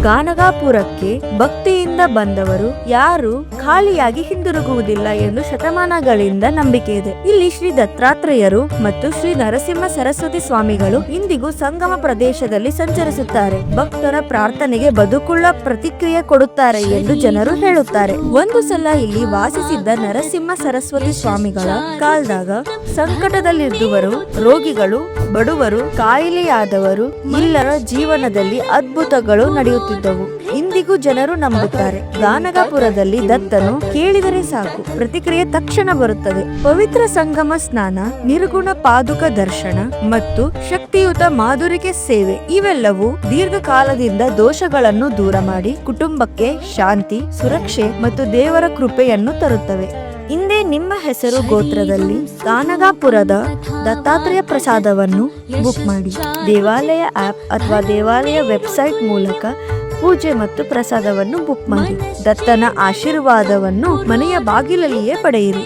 ಗಾನಗಾಪುರಕ್ಕೆ ಭಕ್ತಿಯಿಂದ ಬಂದವರು ಯಾರು ಖಾಲಿಯಾಗಿ ಹಿಂದಿರುಗುವುದಿಲ್ಲ ಎಂದು ಶತಮಾನಗಳಿಂದ ನಂಬಿಕೆ ಇದೆ. ಇಲ್ಲಿ ಶ್ರೀ ದತ್ತಾತ್ರೇಯರು ಮತ್ತು ಶ್ರೀ ನರಸಿಂಹ ಸರಸ್ವತಿ ಸ್ವಾಮಿಗಳು ಇಂದಿಗೂ ಸಂಗಮ ಪ್ರದೇಶದಲ್ಲಿ ಸಂಚರಿಸುತ್ತಾರೆ. ಭಕ್ತರ ಪ್ರಾರ್ಥನೆಗೆ ಬದುಕುಳ್ಳ ಪ್ರತಿಕ್ರಿಯೆ ಕೊಡುತ್ತಾರೆ ಎಂದು ಜನರು ಹೇಳುತ್ತಾರೆ. ಒಂದು ಸಲ ಇಲ್ಲಿ ವಾಸಿಸಿದ್ದ ನರಸಿಂಹ ಸರಸ್ವತಿ ಸ್ವಾಮಿಗಳ ಕಾಲದಾಗ ಸಂಕಟದಲ್ಲಿದ್ದುವರು, ರೋಗಿಗಳು, ಬಡವರು, ಕಾಯಿಲೆಯಾದವರು ಎಲ್ಲರ ಜೀವನದಲ್ಲಿ ಅದ್ಭುತಗಳು ನಡೆಯುತ್ತಿದ್ದವು. ಇಂದಿಗೂ ಜನರು ನಂಬುತ್ತಾರೆ. ಗಾನಗಾಪುರದಲ್ಲಿ ದತ್ತನು ಕೇಳಿದರೆ ಸಾಕು, ಪ್ರತಿಕ್ರಿಯೆ ತಕ್ಷಣ ಬರುತ್ತದೆ. ಪವಿತ್ರ ಸಂಗಮ ಸ್ನಾನ, ನಿರ್ಗುಣ ಪಾದುಕ ದರ್ಶನ ಮತ್ತು ಶಕ್ತಿಯುತ ಮಾಧುರಿಕೆ ಸೇವೆ ಇವೆಲ್ಲವೂ ದೀರ್ಘಕಾಲದಿಂದ ದೋಷಗಳನ್ನು ದೂರ ಮಾಡಿ ಕುಟುಂಬಕ್ಕೆ ಶಾಂತಿ, ಸುರಕ್ಷೆ ಮತ್ತು ದೇವರ ಕೃಪೆಯನ್ನು ತರುತ್ತವೆ. ಹಿಂದೆ ನಿಮ್ಮ ಹೆಸರು ಗೋತ್ರದಲ್ಲಿ ಗಾನಗಾಪುರದ ದತ್ತಾತ್ರೇಯ ಪ್ರಸಾದವನ್ನು ಬುಕ್ ಮಾಡಿ. ದೇವಾಲಯ ಆಪ್ ಅಥವಾ ದೇವಾಲಯ ವೆಬ್ಸೈಟ್ ಮೂಲಕ ಪೂಜೆ ಮತ್ತು ಪ್ರಸಾದವನ್ನು ಬುಕ್ ಮಾಡಿ. ದತ್ತನ ಆಶೀರ್ವಾದವನ್ನು ಮನೆಯ ಬಾಗಿಲಲ್ಲಿಯೇ ಪಡೆಯಿರಿ.